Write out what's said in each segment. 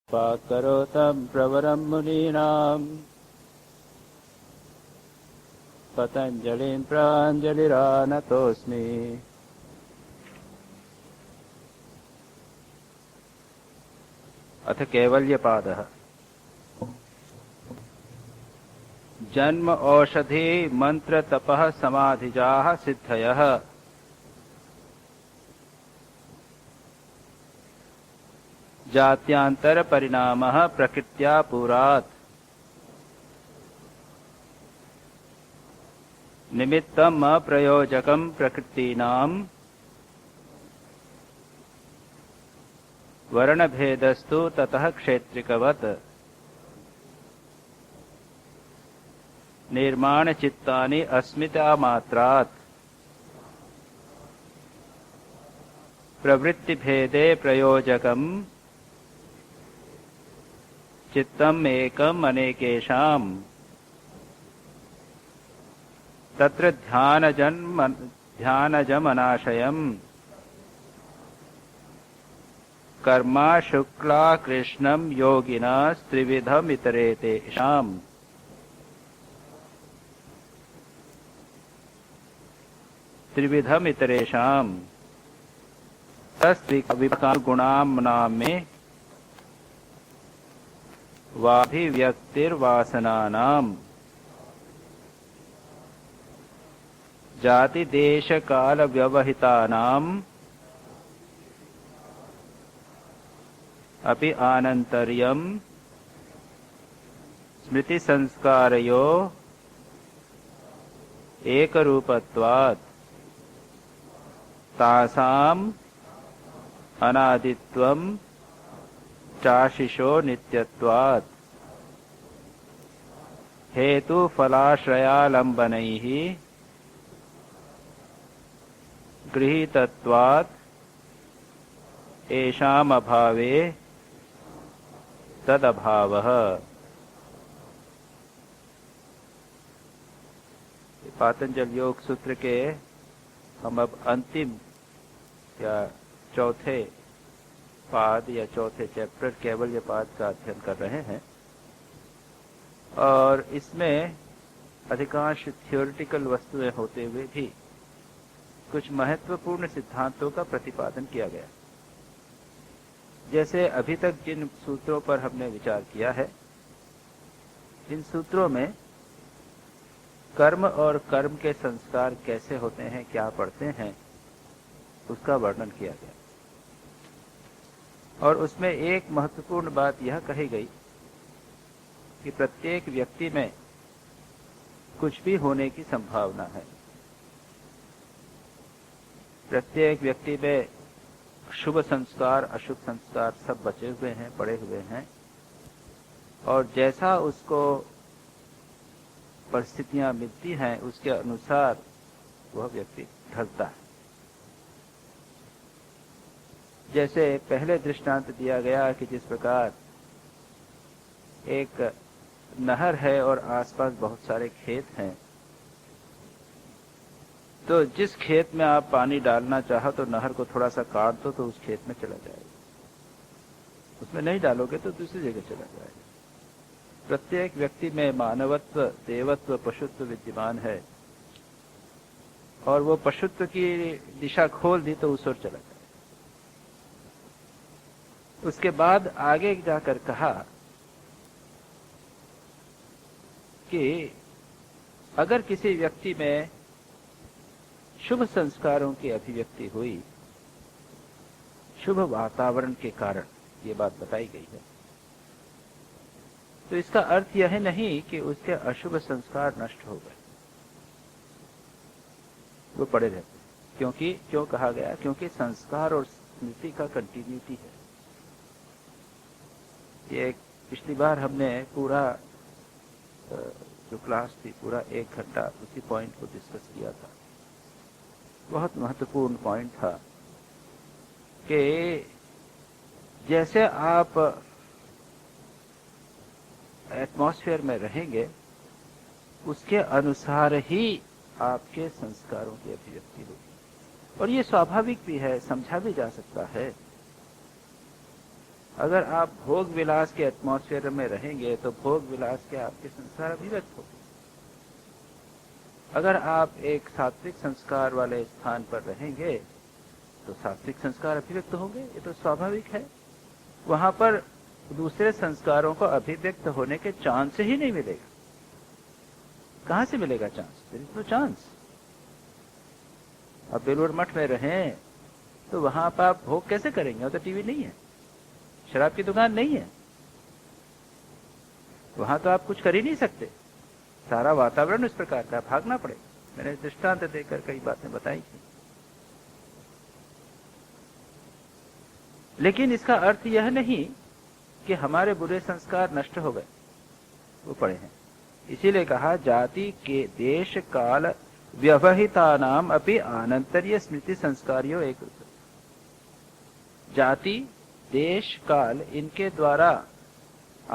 पाकरोतं प्रवरं मुनीनां पतञ्जलिं प्राञ्जलिरानतोऽस्मि। अथ कैवल्यपादः। जन्म औषधि मंत्र तपः समाधिजाः सिद्धयः जात्यांतर परिणामः प्रकृत्या पुरात् निमित्तम् अप्रयोजकम् प्रकृतीनां वर्णभेदस्तु ततः क्षेत्रिकवत् निर्माण चित्तानि अस्मिता मात्रात् प्रवृत्ति भेदे प्रयोजकम् चित्तम् एकम् अनेकेषाम् तत्र ध्यानजमनाशयम् कर्मा शुक्ला कृष्णम् योगिनस्त्रिविधमितरेतेषाम् तस्त्रिविधगुणाम्नां में वाभिव्यक्तिर्वासनानाम् जाति देश काल व्यवहितानाम् अपि आनन्तर्यम् स्मृति संस्कारयो एकरूपत्वात् तासाम् अनादित्वम् चाशिषो नित्यत्वात् हेतु फलाश्रयालंबनैः गृहीतत्वात् येषाम् अभावे तदभावः। पातंजल योग सूत्र के हम अब अंतिम या चौथे पाद या चौथे चैप्टर कैवल्य पाद का अध्ययन कर रहे हैं और इसमें अधिकांश थ्योरेटिकल वस्तुएं होते हुए भी कुछ महत्वपूर्ण सिद्धांतों का प्रतिपादन किया गया। जैसे अभी तक जिन सूत्रों पर हमने विचार किया है, इन सूत्रों में कर्म और कर्म के संस्कार कैसे होते हैं, क्या पढ़ते हैं, उसका वर्णन किया गया। और उसमें एक महत्वपूर्ण बात यह कही गई कि प्रत्येक व्यक्ति में कुछ भी होने की संभावना है। प्रत्येक व्यक्ति में शुभ संस्कार अशुभ संस्कार सब बचे हुए हैं, पड़े हुए हैं, और जैसा उसको परिस्थितियां मिलती हैं उसके अनुसार वह व्यक्ति ढलता है। जैसे पहले दृष्टांत दिया गया कि जिस प्रकार एक नहर है और आसपास बहुत सारे खेत हैं, तो जिस खेत में आप पानी डालना चाहो तो नहर को थोड़ा सा काट दो तो उस खेत में चला जाएगा, उसमें नहीं डालोगे तो दूसरी जगह चला जाएगा। प्रत्येक व्यक्ति में मानवत्व, देवत्व, पशुत्व विद्यमान है और वो पशुत्व की दिशा खोल दी तो उस ओर चला जाएगा। उसके बाद आगे जाकर कहा कि अगर किसी व्यक्ति में शुभ संस्कारों की अभिव्यक्ति हुई, शुभ वातावरण के कारण, ये बात बताई गई है, तो इसका अर्थ यह नहीं कि उसके अशुभ संस्कार नष्ट हो गए, वो पड़े रहते। क्योंकि क्यों कहा गया? क्योंकि संस्कार और स्मृति का कंटिन्यूटी है। ये पिछली बार हमने पूरा जो क्लास थी पूरा 1 घंटा उसी पॉइंट को डिस्कस किया था। बहुत महत्वपूर्ण पॉइंट था कि जैसे आप एटमॉस्फेयर में रहेंगे उसके अनुसार ही आपके संस्कारों की अभिव्यक्ति होगी। और ये स्वाभाविक भी है, समझा भी जा सकता है। अगर आप भोग विलास के एटमॉस्फेयर में रहेंगे तो भोग विलास के आपके संस्कार अभिव्यक्त होंगे। अगर आप एक सात्विक संस्कार वाले स्थान पर रहेंगे तो सात्विक संस्कार अभिव्यक्त होंगे, ये तो स्वाभाविक है। वहां पर दूसरे संस्कारों को अभिव्यक्त होने के चांस ही नहीं मिलेगा। कहां से मिलेगा chance? There is no chance. अब बेलूर मठ में रहें तो वहां पर आप भोग कैसे करेंगे? तो टीवी नहीं है, शराब की दुकान नहीं है, वहां तो आप कुछ कर ही नहीं सकते। सारा वातावरण इस प्रकार का, भागना पड़ेगा। मैंने दृष्टांत देकर कई बातें बताई थी। लेकिन इसका अर्थ यह नहीं कि हमारे बुरे संस्कार नष्ट हो गए, वो पड़े हैं। इसीलिए कहा जाति के देश काल व्यवहितानाम अपि आनंतर्य स्मृति संस्कारियों एक। जाति देश काल इनके द्वारा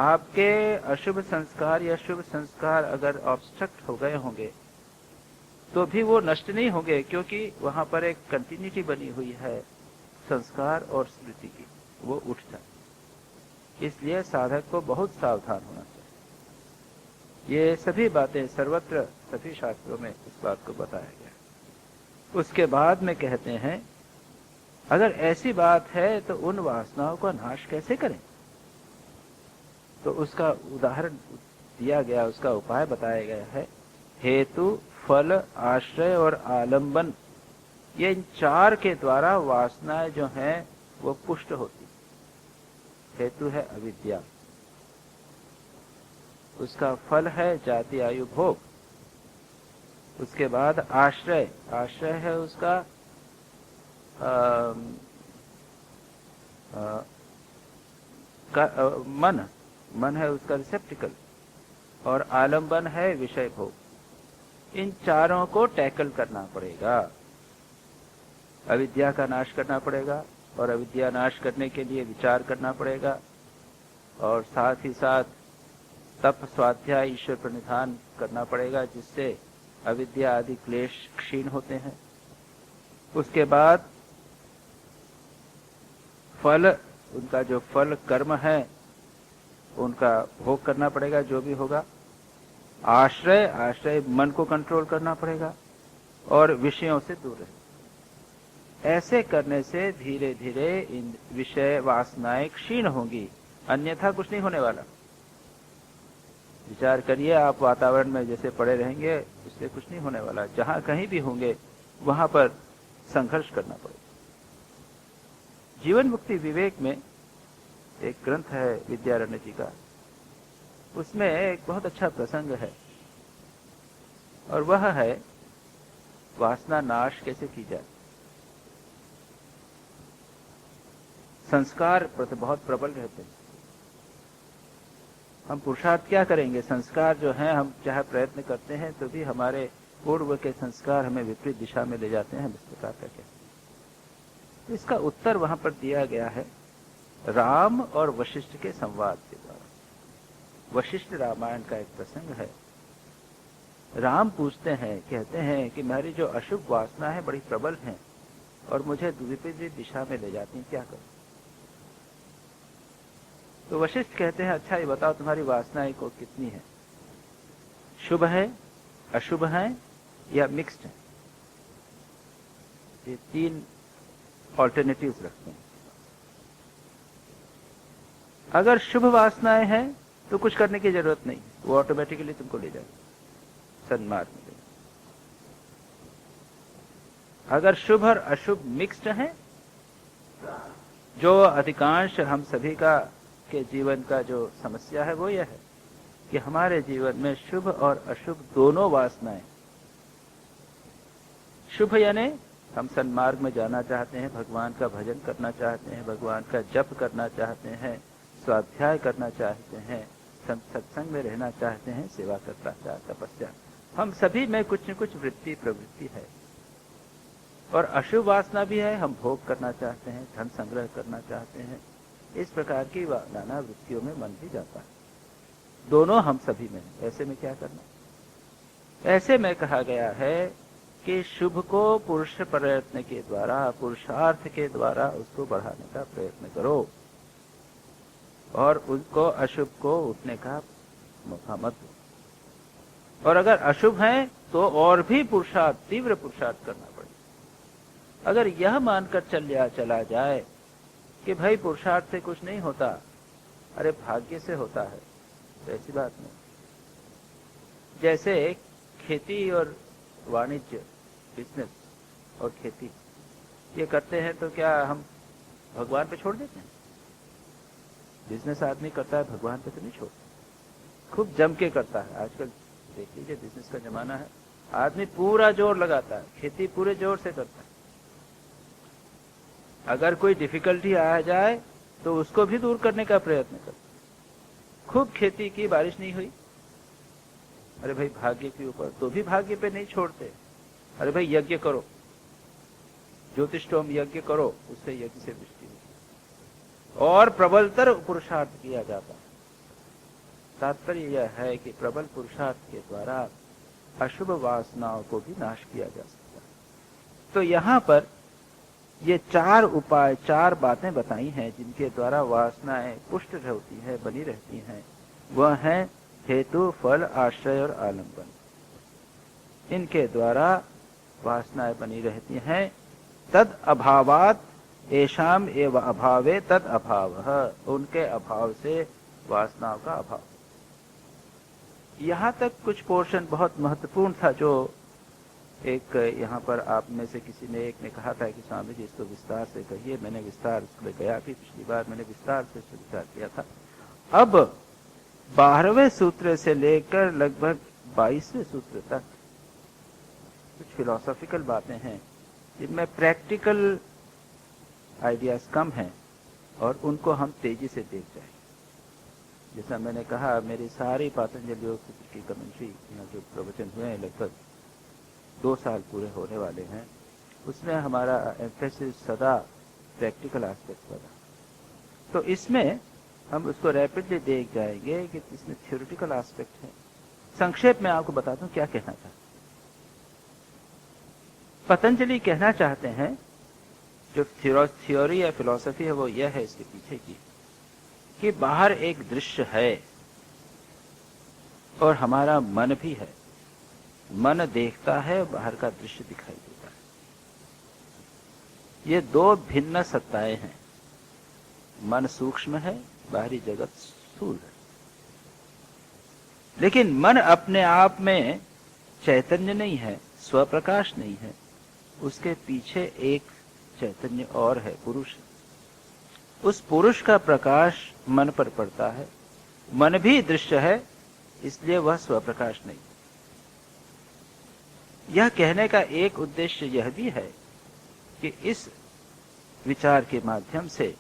आपके अशुभ संस्कार या शुभ संस्कार अगर ऑब्स्ट्रक्ट हो गए होंगे तो भी वो नष्ट नहीं होंगे, क्योंकि वहां पर एक कंटिन्यूटी बनी हुई है संस्कार और स्मृति की, वो उठ जाए। इसलिए साधक को बहुत सावधान होना चाहिए। ये सभी बातें सर्वत्र सभी शास्त्रों में इस बात को बताया गया। उसके बाद में कहते हैं अगर ऐसी बात है तो उन वासनाओं का नाश कैसे करें? तो उसका उदाहरण दिया गया, उसका उपाय बताया गया है। हेतु, फल, आश्रय और आलंबन, ये इन चार के द्वारा वासनाएं जो हैं वो पुष्ट होती। हेतु है अविद्या, उसका फल है जाति आयु भोग। उसके बाद आश्रय, आश्रय है उसका मन है उसका रिसेप्टिकल, और आलंबन है विषय भोग। इन चारों को टैकल करना पड़ेगा। अविद्या का नाश करना पड़ेगा, और अविद्या नाश करने के लिए विचार करना पड़ेगा, और साथ ही साथ तप, स्वाध्याय, ईश्वर प्रणिधान करना पड़ेगा, जिससे अविद्या आदि क्लेश क्षीण होते हैं। उसके बाद फल, उनका जो फल कर्म है उनका भोग करना पड़ेगा, जो भी होगा। आश्रय, आश्रय मन को कंट्रोल करना पड़ेगा, और विषयों से दूर रहे। ऐसे करने से धीरे धीरे इन विषय वासनाएं क्षीण होंगी, अन्यथा कुछ नहीं होने वाला। विचार करिए, आप वातावरण में जैसे पड़े रहेंगे उससे कुछ नहीं होने वाला। जहां कहीं भी होंगे वहां पर संघर्ष करना पड़ेगा। जीवन मुक्ति विवेक में एक ग्रंथ है विद्यारण्य जी का, उसमें एक बहुत अच्छा प्रसंग है, और वह है वासना नाश कैसे की जाए। संस्कार बहुत प्रबल रहते हैं। हम पुरुषार्थ क्या करेंगे? संस्कार जो हैं, हम चाहे प्रयत्न करते हैं तो भी हमारे पूर्व के संस्कार हमें विपरीत दिशा में ले जाते हैं। इस प्रकार का क्या? तो इसका उत्तर वहां पर दिया गया है राम और वशिष्ठ के संवाद के द्वारा। वशिष्ठ रामायण का एक प्रसंग है। राम पूछते हैं, कहते हैं कि मेरी जो अशुभ वासना है बड़ी प्रबल है और मुझे विपरीत दिशा में ले जाती है, क्या करूं? तो वशिष्ठ कहते हैं, अच्छा ये बताओ तुम्हारी वासनाएं को कितनी है? शुभ है, अशुभ है या मिक्स्ड है? ये तीन ऑल्टरनेटिव्स रखते हैं। अगर शुभ वासनाएं हैं तो कुछ करने की जरूरत नहीं, वो ऑटोमेटिकली तुमको ले जाएगी सन्मार्ग में। अगर शुभ और अशुभ मिक्स्ड हैं, जो अधिकांश हम सभी का के जीवन का जो समस्या है वो यह है कि हमारे जीवन में शुभ और अशुभ दोनों वासनाएं। शुभ यानी हम सन्मार्ग में जाना चाहते हैं, भगवान का भजन करना चाहते हैं, भगवान का जप करना चाहते हैं, स्वाध्याय करना चाहते हैं, सत्संग में रहना चाहते हैं, सेवा करना चाहते, तपस्या, हम सभी में कुछ न कुछ वृत्ति प्रवृत्ति है। और अशुभ वासना भी है, हम भोग करना चाहते हैं, धन संग्रह करना चाहते हैं, इस प्रकार की नाना वृत्तियों में मन भी जाता है। दोनों हम सभी में। ऐसे में क्या करना? ऐसे में कहा गया है कि शुभ को पुरुष प्रयत्न के द्वारा, पुरुषार्थ के द्वारा उसको बढ़ाने का प्रयत्न करो। और उसको अशुभ को उठने का मौका मत दो। और अगर अशुभ है तो और भी पुरुषार्थ, तीव्र पुरुषार्थ करना पड़ेगा। अगर यह मानकर चला जाए कि भाई पुरुषार्थ से कुछ नहीं होता, अरे भाग्य से होता है, तो ऐसी बात नहीं। जैसे खेती और वाणिज्य, बिजनेस और खेती ये करते हैं तो क्या हम भगवान पे छोड़ देते हैं? बिजनेस आदमी करता है, भगवान पे तो नहीं छोड़ता, खूब जम के करता है। आजकल देख लीजिए, बिजनेस का जमाना है, आदमी पूरा जोर लगाता है, खेती पूरे जोर से करता है। अगर कोई डिफिकल्टी आ जाए तो उसको भी दूर करने का प्रयत्न करता है। खूब खेती की, बारिश नहीं हुई, अरे भाई भाग्य के ऊपर, तो भी भाग्य पे नहीं छोड़ते। अरे भाई यज्ञ करो, ज्योतिषोम यज्ञ करो, उससे यज्ञ से वृष्टि होती और प्रबलतर पुरुषार्थ किया जाता है। तात्पर्य यह है कि प्रबल पुरुषार्थ के द्वारा अशुभ वासनाओं को भी नाश किया जा सकता है। तो यहां पर ये 4 उपाय, 4 बातें बताई हैं जिनके द्वारा वासनाएं पुष्ट होती है, बनी रहती हैं। वह है हेतु, फल, आश्रय और आलंबन। इनके द्वारा वासनाएं बनी रहती हैं। तद अभावात एषाम एव अभावे तद अभावः, उनके अभाव से वासनाओं का अभाव। यहां तक कुछ पोर्शन बहुत महत्वपूर्ण था, जो एक यहाँ पर आप में से किसी ने एक ने कहा था कि स्वामी जी इसको विस्तार से कहिए। मैंने विस्तार से गया भी, पिछली बार मैंने विस्तार से विचार किया था। अब 12वें सूत्र से लेकर लगभग 22वें सूत्र तक कुछ फिलोसॉफिकल बातें हैं जिनमें प्रैक्टिकल आइडियाज कम हैं और उनको हम तेजी से देख जाएंगे। जैसा मैंने कहा, मेरी सारी पातंजलि योग सूत्र की कमेंट्री, यहाँ जो प्रवचन हुए हैं लगभग 2 साल पूरे होने वाले हैं, उसमें हमारा एम्फेसिस सदा प्रैक्टिकल एस्पेक्ट पर रहा। तो इसमें हम उसको रैपिडली देख जाएंगे कि इसमें थ्योरेटिकल एस्पेक्ट है। संक्षेप में आपको बताता हूं क्या कहना चाहते हैं। पतंजलि कहना चाहते हैं, जो थ्योरी या फिलॉसफी है वो यह है इसके पीछे की, कि बाहर एक दृश्य है और हमारा मन भी है। मन देखता है, बाहर का दृश्य दिखाई देता है। ये 2 भिन्न सत्ताएं हैं। मन सूक्ष्म है, बाहरी जगत स्थूल है। लेकिन मन अपने आप में चैतन्य नहीं है, स्वप्रकाश नहीं है। उसके पीछे एक चैतन्य और है, पुरुष। उस पुरुष का प्रकाश मन पर पड़ता है। मन भी दृश्य है, इसलिए वह स्वप्रकाश नहीं। यह कहने का एक उद्देश्य यह भी है कि इस विचार के माध्यम से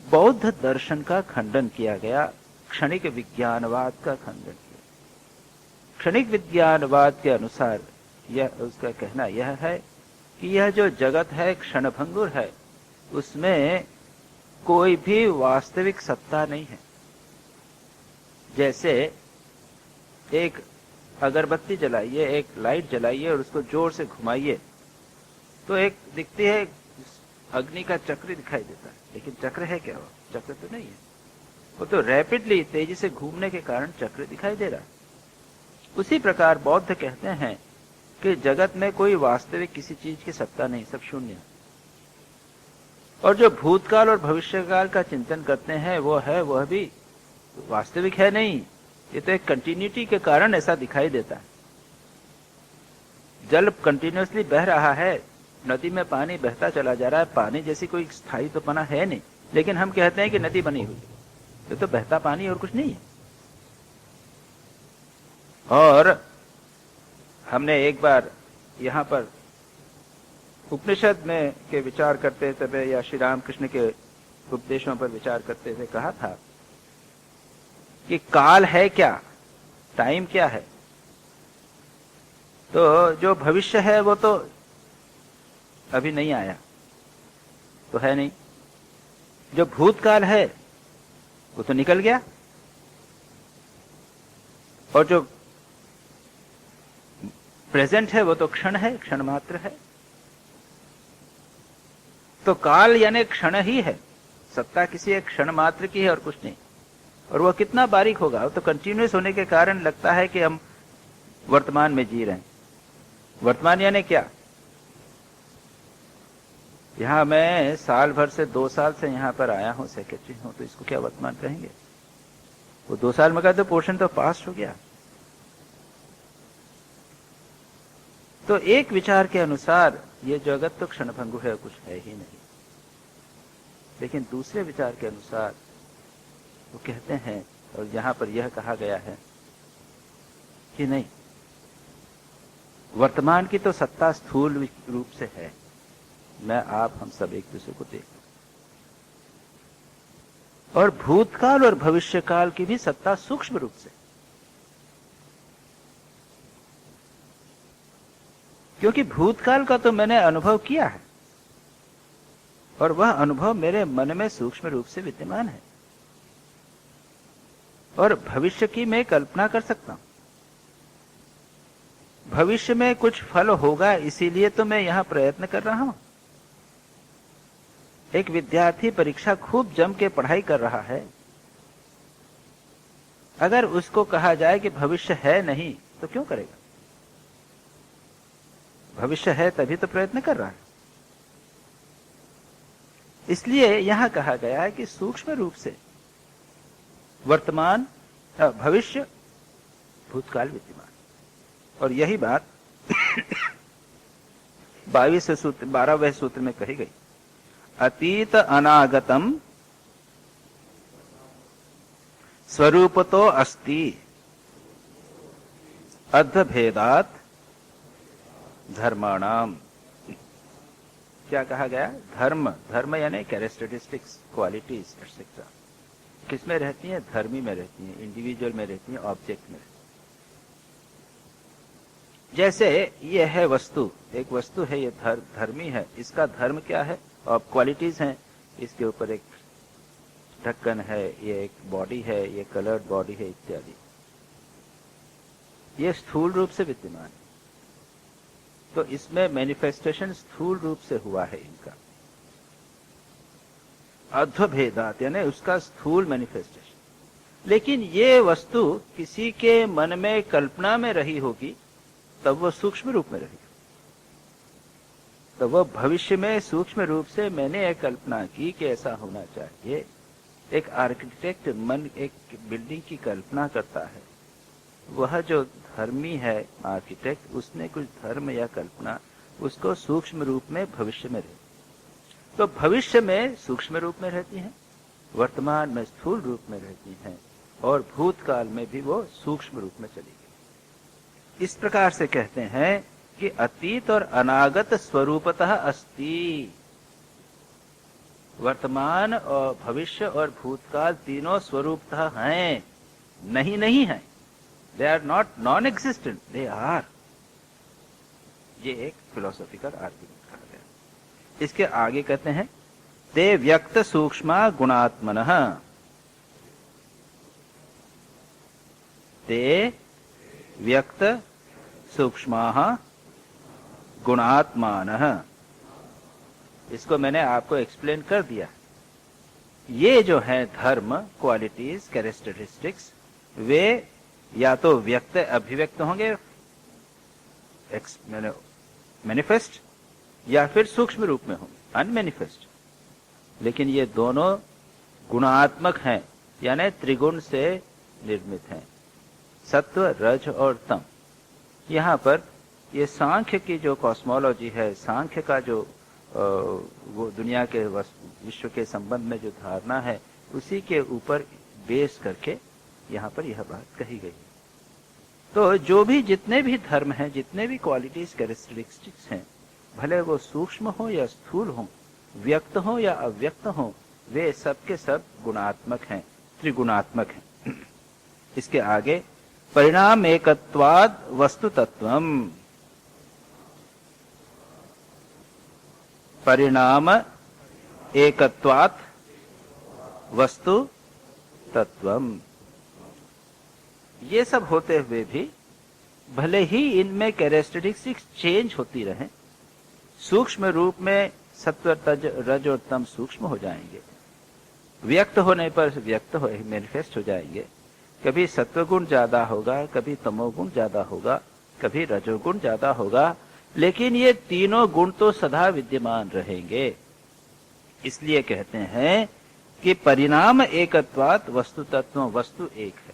बौद्ध दर्शन का खंडन किया गया, क्षणिक विज्ञानवाद का खंडन किया। क्षणिक विज्ञानवाद के अनुसार यह उसका कहना यह है कि यह जो जगत है क्षणभंगुर है, उसमें कोई भी वास्तविक सत्ता नहीं है। जैसे एक अगरबत्ती जलाइए, एक लाइट जलाइए और उसको जोर से घुमाइए तो एक दिखती है अग्नि का चक्र दिखाई देता है, लेकिन चक्र है क्या? वो चक्र तो नहीं है, वो तो रैपिडली तेजी से घूमने के कारण चक्र दिखाई दे रहा है। उसी प्रकार बौद्ध कहते हैं कि जगत में कोई वास्तविक किसी चीज की सत्ता नहीं, सब शून्य है। और जो भूतकाल और भविष्यकाल का चिंतन करते हैं वह भी वास्तविक है नहीं, ये तो एक कंटिन्यूटी के कारण ऐसा दिखाई देता है। जल कंटिन्यूअसली बह रहा है, नदी में पानी बहता चला जा रहा है, पानी जैसी कोई स्थायी तो पना है नहीं, लेकिन हम कहते हैं कि नदी बनी हुई है, ये तो बहता पानी और कुछ नहीं है। और हमने एक बार यहां पर उपनिषद में के विचार करते समय या श्री रामकृष्ण के उपदेशों पर विचार करते हुए कहा था कि काल है क्या, टाइम क्या है। तो जो भविष्य है वो तो अभी नहीं आया, तो है नहीं। जो भूतकाल है वो तो निकल गया, और जो प्रेजेंट है वो तो क्षण है, क्षण मात्र है। तो काल यानी क्षण ही है, सत्ता किसी एक क्षण मात्र की है और कुछ नहीं। और वह कितना बारीक होगा, तो कंटिन्यूस होने के कारण लगता है कि हम वर्तमान में जी रहे हैं। वर्तमान यानी क्या? यहां मैं साल भर से 2 साल से यहां पर आया हूं, सेक्रेटरी हूं, तो इसको क्या वर्तमान कहेंगे? वो 2 साल में का तो पोर्शन तो पास हो गया। तो एक विचार के अनुसार ये जगत तो क्षणभंगु है, कुछ है ही नहीं। लेकिन दूसरे विचार के अनुसार वो कहते हैं, और यहां पर यह कहा गया है कि नहीं, वर्तमान की तो सत्ता स्थूल रूप से है, मैं आप हम सब एक दूसरे को देख, और भूतकाल और भविष्यकाल की भी सत्ता सूक्ष्म रूप से, क्योंकि भूतकाल का तो मैंने अनुभव किया है और वह अनुभव मेरे मन में सूक्ष्म रूप से विद्यमान है, और भविष्य की मैं कल्पना कर सकता हूं। भविष्य में कुछ फल होगा, इसीलिए तो मैं यहां प्रयत्न कर रहा हूं। एक विद्यार्थी परीक्षा खूब जम के पढ़ाई कर रहा है, अगर उसको कहा जाए कि भविष्य है नहीं, तो क्यों करेगा? भविष्य है तभी तो प्रयत्न कर रहा है। इसलिए यहां कहा गया है कि सूक्ष्म रूप से वर्तमान, भविष्य, भूतकाल विद्यमान। और यही बात 12वें सूत्र में कही गई। अतीत अनागतम स्वरूपतो अस्ति अद्भेदात् धर्माणाम। क्या कहा गया? धर्म, धर्म यानी कैरेक्टरिस्टिक्स, क्वालिटीज एक्सेट्रा किसमें रहती हैं? धर्मी में रहती हैं, इंडिविजुअल में रहती हैं, ऑब्जेक्ट में। जैसे ये है वस्तु, एक वस्तु है, ये धर्मी है, इसका धर्म क्या है? और क्वालिटीज हैं, इसके ऊपर एक ढक्कन है, ये एक बॉडी है, ये कलर्ड बॉडी है, इत्यादि। ये स्थूल रूप से विद्यमान है, तो इसमें मैनिफेस्टेशन स्थूल रूप से हुआ है इनका। अद्भेदात यानी उसका स्थूल मैनिफेस्टेशन। लेकिन ये वस्तु किसी के मन में कल्पना में रही होगी, तब वह सूक्ष्म रूप में रहेगी। तो वह भविष्य में सूक्ष्म रूप से मैंने एक कल्पना की कि ऐसा होना चाहिए। एक आर्किटेक्ट मन एक बिल्डिंग की कल्पना करता है, वह जो धर्मी है आर्किटेक्ट, उसने कुछ धर्म या कल्पना उसको सूक्ष्म रूप में भविष्य में रहती। तो भविष्य में सूक्ष्म रूप में रहती हैं, वर्तमान में स्थूल रूप में रहती हैं, और भूतकाल में भी वो सूक्ष्म रूप में चली गई। इस प्रकार से कहते हैं कि अतीत और अनागत स्वरूपतः अस्ति। वर्तमान और भविष्य और भूतकाल तीनों स्वरूपतः हैं, नहीं है। They are not non existent, they are. ये एक फिलोसॉफिकल आर्ग्यूमेंट कहा गया। इसके आगे कहते हैं ते व्यक्त सूक्ष्मा गुणात्मनः, ते व्यक्त सूक्ष्माः गुणात्मानः। इसको मैंने आपको एक्सप्लेन कर दिया। ये जो है धर्म, क्वालिटीज, कैरेक्टरिस्टिक्स, वे या तो व्यक्त अभिव्यक्त होंगे, मैनिफेस्ट, या फिर सूक्ष्म रूप में होंगे, अनमैनिफेस्ट। लेकिन ये दोनों गुणात्मक हैं, यानी त्रिगुण से निर्मित हैं, सत्व, रज और तम। यहां पर ये सांख्य की जो कॉस्मोलॉजी है, सांख्य का जो वो दुनिया के विश्व के संबंध में जो धारणा है, उसी के ऊपर बेस करके यहां पर यह बात कही गई। तो जो भी जितने भी धर्म हैं, जितने भी क्वालिटीज, कैरेक्टरिस्टिक्स हैं, भले वो सूक्ष्म हो या स्थूल हो, व्यक्त हो या अव्यक्त हो, वे सब के सब गुणात्मक हैं, त्रिगुणात्मक हैं। इसके आगे परिणाम एकत्वाद वस्तु तत्वम। परिणाम एकत्वात् वस्तु तत्वम। ये सब होते हुए भी भले ही इनमें कैरेक्टरिस्टिक्स चेंज होती रहें, सूक्ष्म रूप में सत्व, रज और तम सूक्ष्म हो जाएंगे, व्यक्त होने पर व्यक्त हो मैनिफेस्ट हो जाएंगे। कभी सत्वगुण ज्यादा होगा, कभी तमोगुण ज्यादा होगा, कभी रजोगुण ज्यादा होगा, लेकिन ये तीनों गुण तो सदा विद्यमान रहेंगे। इसलिए कहते हैं कि परिणाम एकत्वात् वस्तु तत्व, वस्तु एक है।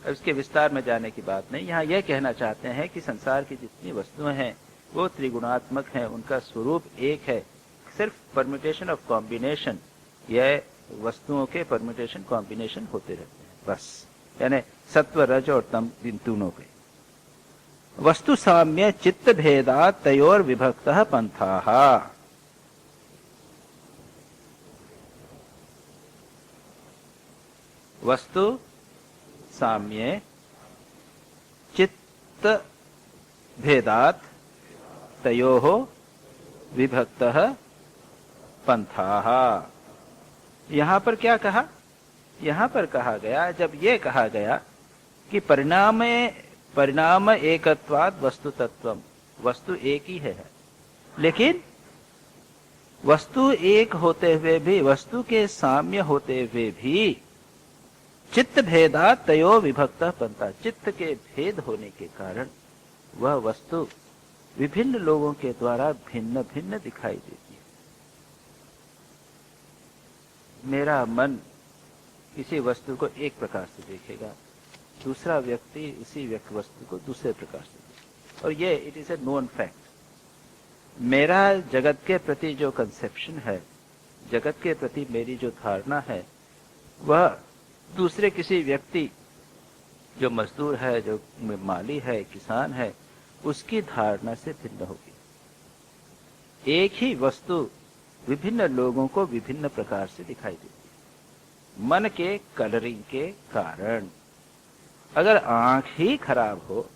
अब इसके विस्तार में जाने की बात नहीं, यहां यह कहना चाहते हैं कि संसार की जितनी वस्तुएं हैं वो त्रिगुणात्मक हैं, उनका स्वरूप एक है, सिर्फ परम्यूटेशन ऑफ कॉम्बिनेशन, यह वस्तुओं के परम्यूटेशन कॉम्बिनेशन होते रहते हैं बस, यानी सत्व रज और तम इन तीनों के। वस्तु साम्य चित्त भेदा तयोर विभक्तः पंथाः। वस्तु साम्ये चित्त भेदात तयोः विभक्तः पंथाः। यहां पर क्या कहा? यहां पर कहा गया, जब ये कहा गया कि परिणाम एकत्वात् वस्तु तत्वम, वस्तु एक ही है, लेकिन वस्तु एक होते हुए भी, वस्तु के साम्य होते हुए भी चित्त भेदा तयो विभक्त पंथा, चित्त के भेद होने के कारण वह वस्तु विभिन्न लोगों के द्वारा भिन्न भिन्न दिखाई देती है। मेरा मन किसी वस्तु को एक प्रकार से देखेगा, दूसरा व्यक्ति उसी वस्तु को दूसरे प्रकार से देखेगा, और ये it is a known fact. मेरा जगत के प्रति जो कंसेप्शन है, जगत के प्रति मेरी जो धारणा है, वह दूसरे किसी व्यक्ति जो मजदूर है, जो माली है, किसान है, उसकी धारणा से भिन्न होगी। एक ही वस्तु विभिन्न लोगों को विभिन्न प्रकार से दिखाई देती है, मन के कलरिंग के कारण। अगर आंख ही खराब हो,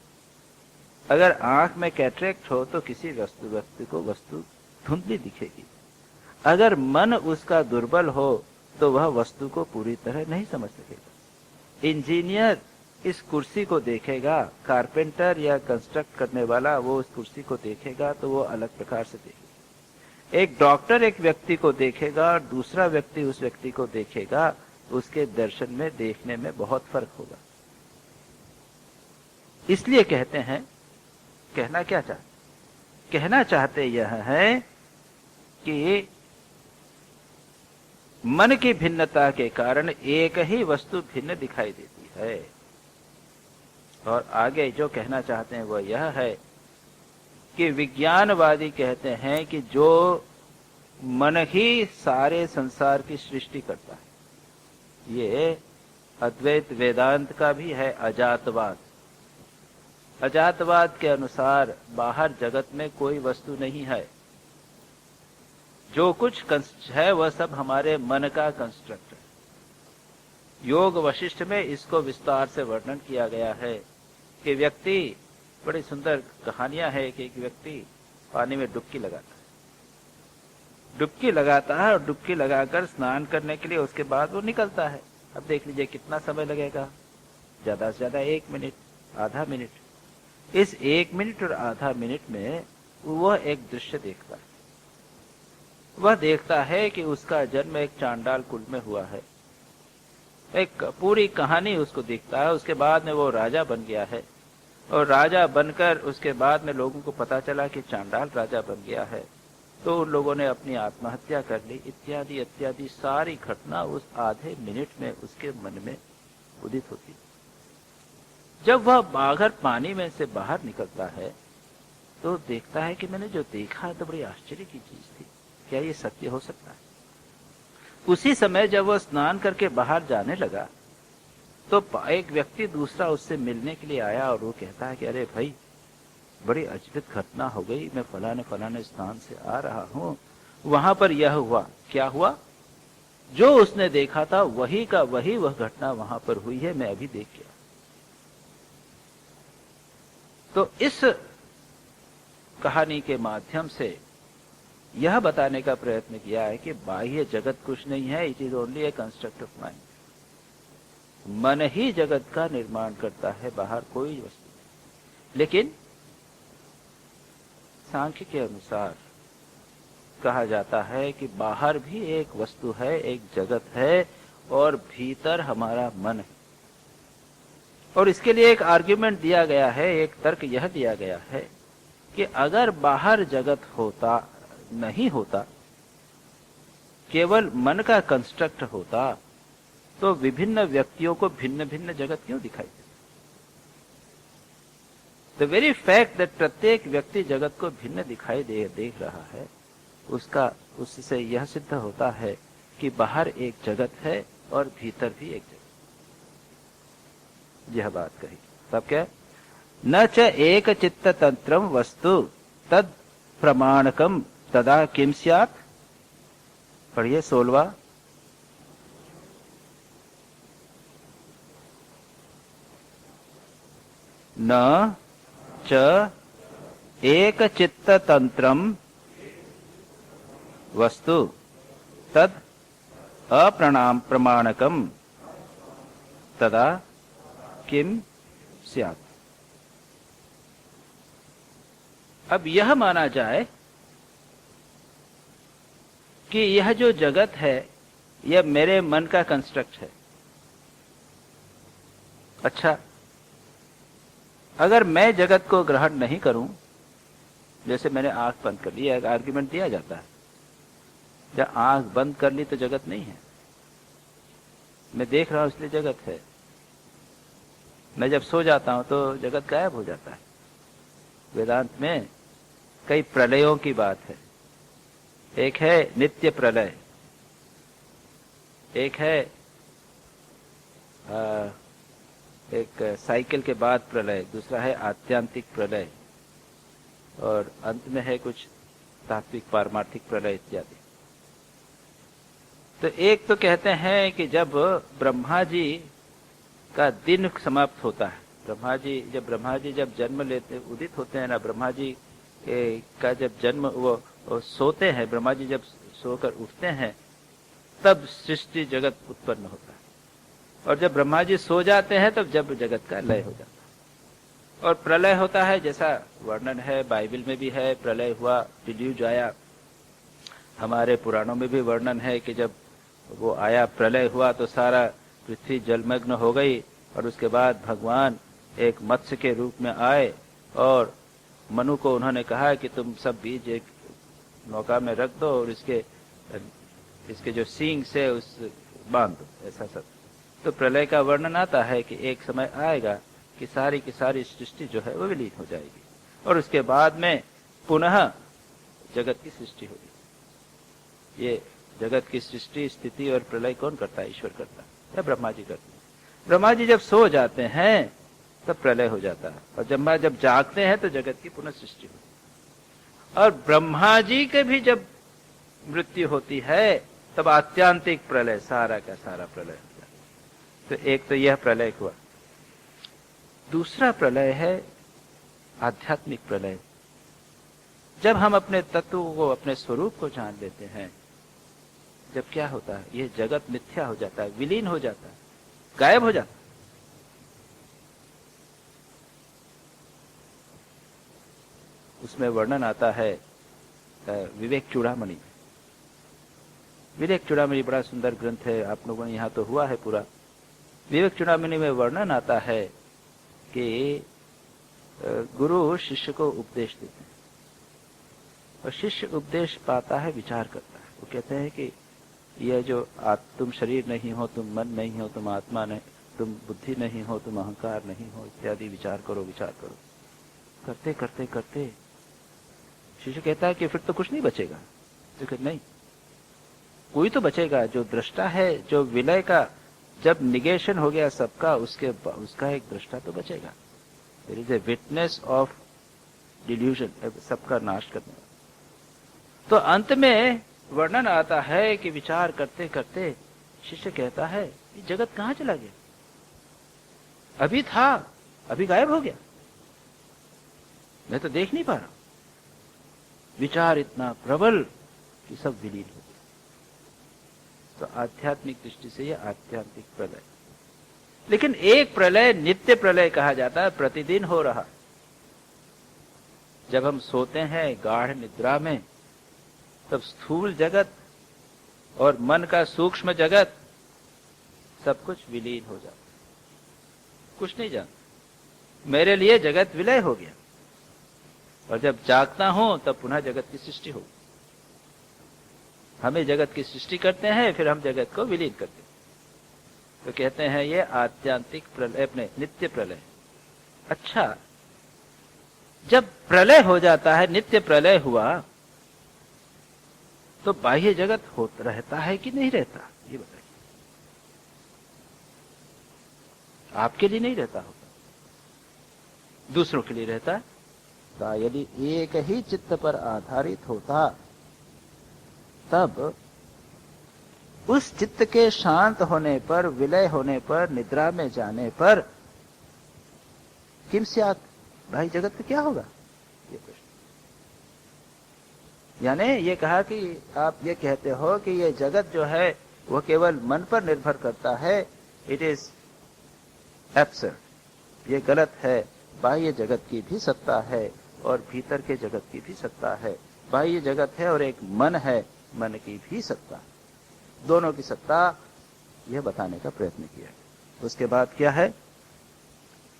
अगर आंख में कैटरेक्ट हो, तो किसी व्यक्ति को वस्तु धुंधली दिखेगी। अगर मन उसका दुर्बल हो तो वह वस्तु को पूरी तरह नहीं समझ सकेगा। इंजीनियर इस कुर्सी को देखेगा, कारपेंटर या कंस्ट्रक्ट करने वाला वो उस कुर्सी को देखेगा तो वो अलग प्रकार से देखेगा। एक डॉक्टर एक व्यक्ति को देखेगा और दूसरा व्यक्ति उस व्यक्ति को देखेगा, उसके दर्शन में, देखने में बहुत फर्क होगा। इसलिए कहते हैं, कहना क्या चाहते? कहना चाहते यह है कि मन की भिन्नता के कारण एक ही वस्तु भिन्न दिखाई देती है। और आगे जो कहना चाहते हैं वह यह है कि विज्ञानवादी कहते हैं कि जो मन ही सारे संसार की सृष्टि करता है। ये अद्वैत वेदांत का भी है अजातवाद। अजातवाद के अनुसार बाहर जगत में कोई वस्तु नहीं है, जो कुछ है वह सब हमारे मन का कंस्ट्रक्ट है। योग वशिष्ठ में इसको विस्तार से वर्णन किया गया है कि व्यक्ति, बड़ी सुंदर कहानियां है कि एक व्यक्ति पानी में डुबकी लगाता है और डुबकी लगाकर स्नान करने के लिए उसके बाद वो निकलता है। अब देख लीजिए कितना समय लगेगा, ज्यादा से ज्यादा 1 मिनट, आधा मिनट। इस 1 मिनट और आधा मिनट में वह एक दृश्य देखता है। वह देखता है कि उसका जन्म एक चांडाल कुल में हुआ है। एक पूरी कहानी उसको दिखता है। उसके बाद में वो राजा बन गया है, और राजा बनकर उसके बाद में लोगों को पता चला कि चांडाल राजा बन गया है, तो उन लोगों ने अपनी आत्महत्या कर ली, इत्यादि इत्यादि सारी घटना उस आधे मिनट में उसके मन में उदित होती। जब वह बाहर पानी में से बाहर निकलता है तो देखता है कि मैंने जो देखा है तो बड़ी आश्चर्य की चीज थी, क्या ये सत्य हो सकता है? उसी समय जब वह स्नान करके बाहर जाने लगा तो एक व्यक्ति दूसरा उससे मिलने के लिए आया और वो कहता है कि अरे भाई, बड़ी अद्भुत घटना हो गई, मैं फलाने स्थान से आ रहा हूं, वहां पर यह हुआ। क्या हुआ? जो उसने देखा था वही का वही वह घटना वहां पर हुई है, मैं अभी देख गया। तो इस कहानी के माध्यम से यह बताने का प्रयत्न किया है कि बाह्य जगत कुछ नहीं है, it is only A construct of mind. मन ही जगत का निर्माण करता है, बाहर कोई वस्तु नहीं। लेकिन सांख्य के अनुसार कहा जाता है कि बाहर भी एक वस्तु है, एक जगत है और भीतर हमारा मन है। और इसके लिए एक आर्ग्यूमेंट दिया गया है, एक तर्क यह दिया गया है कि अगर बाहर जगत होता नहीं होता, केवल मन का कंस्ट्रक्ट होता, तो विभिन्न व्यक्तियों को भिन्न भिन्न जगत क्यों दिखाई देता? द वेरी फैक्ट दैट प्रत्येक व्यक्ति जगत को भिन्न दिखाई देख रहा है, उससे यह सिद्ध होता है कि बाहर एक जगत है और भीतर भी एक जगत। यह बात कही तब क्या, न च एक चित्त तंत्रम वस्तु तद प्रमाणकम तदा किम स्यात्। पढ़िए 16वां। न च एक चित्त तंत्रम वस्तु तद प्रमाणकम तदा किम स्यात्। अब यह माना जाए कि यह जो जगत है यह मेरे मन का कंस्ट्रक्ट है। अच्छा, अगर मैं जगत को ग्रहण नहीं करूं, जैसे मैंने आंख बंद कर ली, एक आर्ग्यूमेंट दिया जाता है, जब आंख बंद कर ली तो जगत नहीं है, मैं देख रहा हूं इसलिए जगत है। मैं जब सो जाता हूं तो जगत गायब हो जाता है। वेदांत में कई प्रलयों की बात है। एक है नित्य प्रलय, एक है एक साइकिल के बाद प्रलय, दूसरा है आत्यांतिक प्रलय, और अंत में है कुछ तात्विक पारमार्थिक प्रलय इत्यादि। तो एक तो कहते हैं कि जब ब्रह्मा जी का दिन समाप्त होता है, ब्रह्मा जी जब जन्म लेते उदित होते हैं ना, ब्रह्मा जी का जब जन्म वो सोते हैं, ब्रह्मा जी जब सोकर उठते हैं तब सृष्टि जगत उत्पन्न होता है, और जब ब्रह्मा जी सो जाते हैं तब जब जगत का लय हो जाता है। और प्रलय होता है, जैसा वर्णन है बाइबल में भी है, प्रलय हुआ, डिल्यूज आया। हमारे पुराणों में भी वर्णन है कि जब वो आया, प्रलय हुआ तो सारा पृथ्वी जलमग्न हो गई, और उसके बाद भगवान एक मत्स्य के रूप में आए और मनु को उन्होंने कहा कि तुम सब बीज एक नौका में रख दो और इसके जो सींग से उस बांध दो, ऐसा सब। तो प्रलय का वर्णन आता है कि एक समय आएगा कि सारी की सारी सृष्टि जो है वो विलीन हो जाएगी, और उसके बाद में पुनः जगत की सृष्टि होगी। ये जगत की सृष्टि, स्थिति और प्रलय कौन करता है? ईश्वर करता है या ब्रह्मा जी करते हैं? ब्रह्मा जी जब सो जाते हैं तब प्रलय हो जाता है, और जब जागते हैं तो जगत की पुनः सृष्टि होती है। और ब्रह्मा जी के भी जब मृत्यु होती है तब आत्यांतिक प्रलय, सारा का सारा प्रलय हो जाता है। तो एक तो यह प्रलय हुआ। दूसरा प्रलय है आध्यात्मिक प्रलय। जब हम अपने तत्व को, अपने स्वरूप को जान लेते हैं, जब क्या होता है, यह जगत मिथ्या हो जाता है, विलीन हो जाता है, गायब हो जाता है। उसमें वर्णन आता है विवेक चूड़ामणि। विवेक चूड़ामणि बड़ा सुंदर ग्रंथ है, आप लोगों ने यहां तो हुआ है पूरा। विवेक चूड़ामणि में वर्णन आता है कि गुरु शिष्य को उपदेश देते हैं, और शिष्य उपदेश पाता है, विचार करता है। वो कहते हैं कि यह जो तुम शरीर नहीं हो, तुम मन नहीं हो, तुम आत्मा नहीं, तुम बुद्धि नहीं हो, तुम अहंकार नहीं हो, इत्यादि विचार करो, विचार करो। करते करते करते शिष्य कहता है कि फिर तो कुछ नहीं बचेगा। तो कहते नहीं, कोई तो बचेगा। जो दृष्टा है, जो विलय का जब निगेशन हो गया सबका, उसका एक दृष्टा तो बचेगा। There is a witness of delusion, सबका नाश करने वाला। तो अंत में वर्णन आता है कि विचार करते करते शिष्य कहता है कि जगत कहां चला गया? अभी था, अभी गायब हो गया, मैं तो देख नहीं पा रहा। विचार इतना प्रबल कि सब विलीन हो गया। तो आध्यात्मिक दृष्टि से यह आध्यात्मिक प्रलय। लेकिन एक प्रलय नित्य प्रलय कहा जाता है, प्रतिदिन हो रहा। जब हम सोते हैं गाढ़ निद्रा में, तब स्थूल जगत और मन का सूक्ष्म जगत सब कुछ विलीन हो जाता, कुछ नहीं जानता। मेरे लिए जगत विलय हो गया, और जब जागता हूं तब पुनः जगत की सृष्टि हो। हमें जगत की सृष्टि करते हैं, फिर हम जगत को विलीन करते हैं। तो कहते हैं ये आत्यांतिक प्रलय, अपने नित्य प्रलय। अच्छा, जब प्रलय हो जाता है, नित्य प्रलय हुआ, तो बाह्य जगत होता रहता है कि नहीं रहता, ये बताइए। आपके लिए नहीं रहता होगा, दूसरों के लिए रहता है। यदि एक ही चित्त पर आधारित होता, तब उस चित्त के शांत होने पर, विलय होने पर, निद्रा में जाने पर किम स्यात्, भाई जगत का क्या होगा, ये प्रश्न। यानी ये कहा कि आप ये कहते हो कि ये जगत जो है वो केवल मन पर निर्भर करता है, इट इज एब्सर्ड, ये गलत है। बाह्य जगत की भी सत्ता है और भीतर के जगत की भी सत्ता है। बाह्य जगत है और एक मन है, मन की भी सत्ता, दोनों की सत्ता, यह बताने का प्रयत्न किया। उसके बाद क्या है,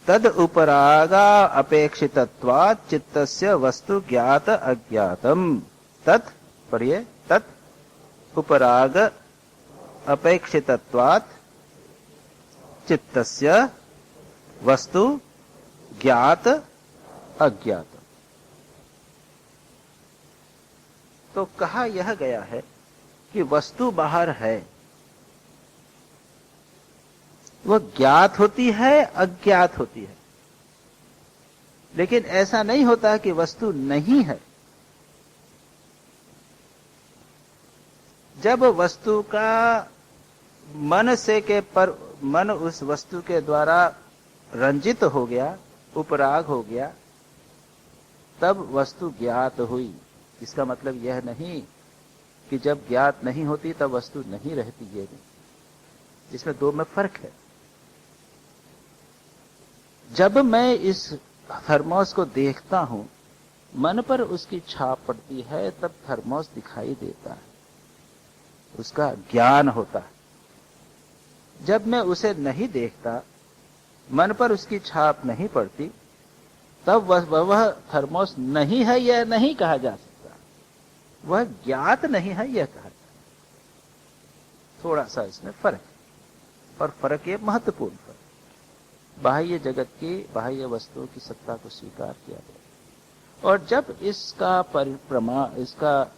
तद उपरागा अपेक्षितत्वात् चित्तस्य वस्तु ज्ञात अज्ञातम। तत् पढ़िए, तत् उपराग अपेक्षितत्वात् चित्तस्य वस्तु ज्ञात अज्ञात। तो कहा यह गया है कि वस्तु बाहर है, वह ज्ञात होती है, अज्ञात होती है। लेकिन ऐसा नहीं होता कि वस्तु नहीं है। जब वस्तु का मन से के पर मन उस वस्तु के द्वारा रंजित हो गया, उपराग हो गया, तब वस्तु ज्ञात हुई। इसका मतलब यह नहीं कि जब ज्ञात नहीं होती तब वस्तु नहीं रहती, ये नहीं। इसमें दो में फर्क है। जब मैं इस थर्मोस को देखता हूं, मन पर उसकी छाप पड़ती है, तब थर्मोस दिखाई देता है, उसका ज्ञान होता है। जब मैं उसे नहीं देखता, मन पर उसकी छाप नहीं पड़ती, तब वह थर्मोस नहीं है, यह नहीं कहा जा सकता, वह ज्ञात नहीं है, यह कहा जाता। थोड़ा सा इसमें फर्क है, और फर्क ये महत्वपूर्ण फर्क। बाह्य जगत की, बाह्य वस्तुओं की सत्ता को स्वीकार किया गया, और जब इसका परिप्रमा, इसका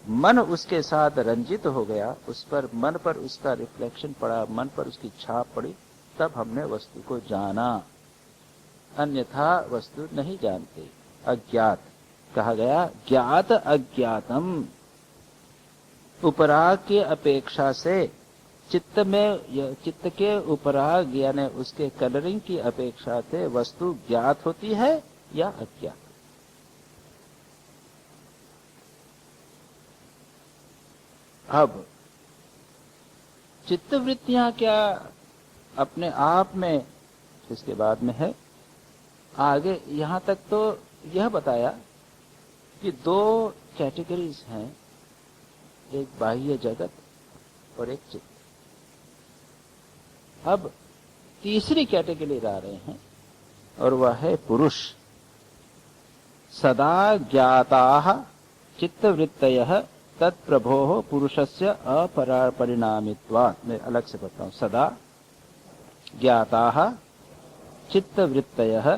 मन उसके साथ रंजित हो गया, उस पर, मन पर उसका रिफ्लेक्शन पड़ा, मन पर उसकी छाप पड़ी, तब हमने वस्तु को जाना। अन्यथा वस्तु नहीं जानते। अज्ञात कहा गया, ज्ञात अज्ञातम। उपराग की अपेक्षा से चित्त में, चित्त के उपराग यानी उसके कलरिंग की अपेक्षा से वस्तु ज्ञात होती है या अज्ञात। अब चित्तवृत्तियां क्या अपने आप में, इसके बाद में है आगे। यहां तक तो यह बताया कि दो कैटेगरीज हैं, एक बाह्य जगत और एक चित्त। अब तीसरी कैटेगरी ला रहे हैं, और वह है पुरुष। सदा ज्ञाताः चित्तवृत्तयः तत्प्रभोः पुरुषस्य अपरिणामित्वात्। मैं अलग से बताऊं, सदा ज्ञाताः चित्तवृत्तयः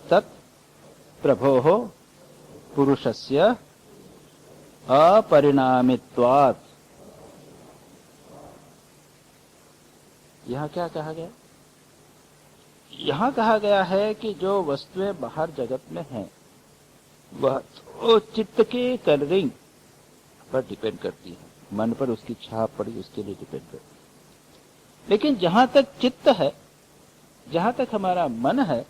तत्प्रभोः पुरुषस्य अपरिणामित्वात्। यहां क्या कहा गया? यहां कहा गया है कि जो वस्तुएं बाहर जगत में हैं, वह तो चित्त के कलरिंग पर डिपेंड करती है, मन पर उसकी छाप पड़ी, उसके लिए डिपेंड करती है। लेकिन जहां तक चित्त है, जहां तक हमारा मन है,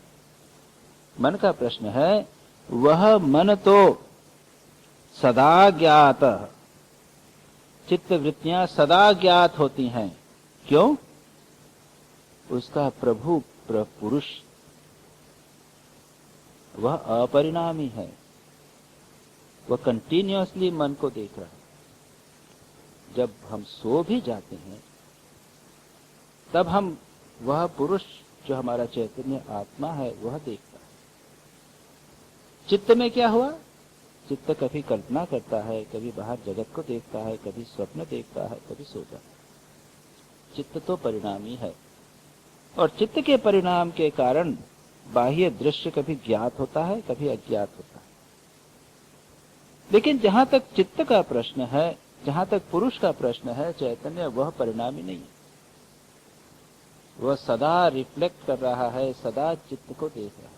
मन का प्रश्न है, वह मन तो सदा ज्ञात, चित्त वृत्तियां सदा ज्ञात होती हैं। क्यों? उसका प्रभु पुरुष वह अपरिणामी है। वह कंटिन्यूअसली मन को देख रहा है। जब हम सो भी जाते हैं तब हम वह पुरुष जो हमारा चैतन्य आत्मा है वह देखता है। चित्त में क्या हुआ? चित्त कभी कल्पना करता है, कभी बाहर जगत को देखता है, कभी स्वप्न देखता है, कभी सोता है। चित्त तो परिणामी है और चित्त के परिणाम के कारण बाह्य दृश्य कभी ज्ञात होता है, कभी अज्ञात होता है। लेकिन जहां तक चित्त का प्रश्न है, जहां तक पुरुष का प्रश्न है, चैतन्य वह परिणामी नहीं है। वह सदा रिफ्लेक्ट कर रहा है, सदा चित्त को देख रहा है।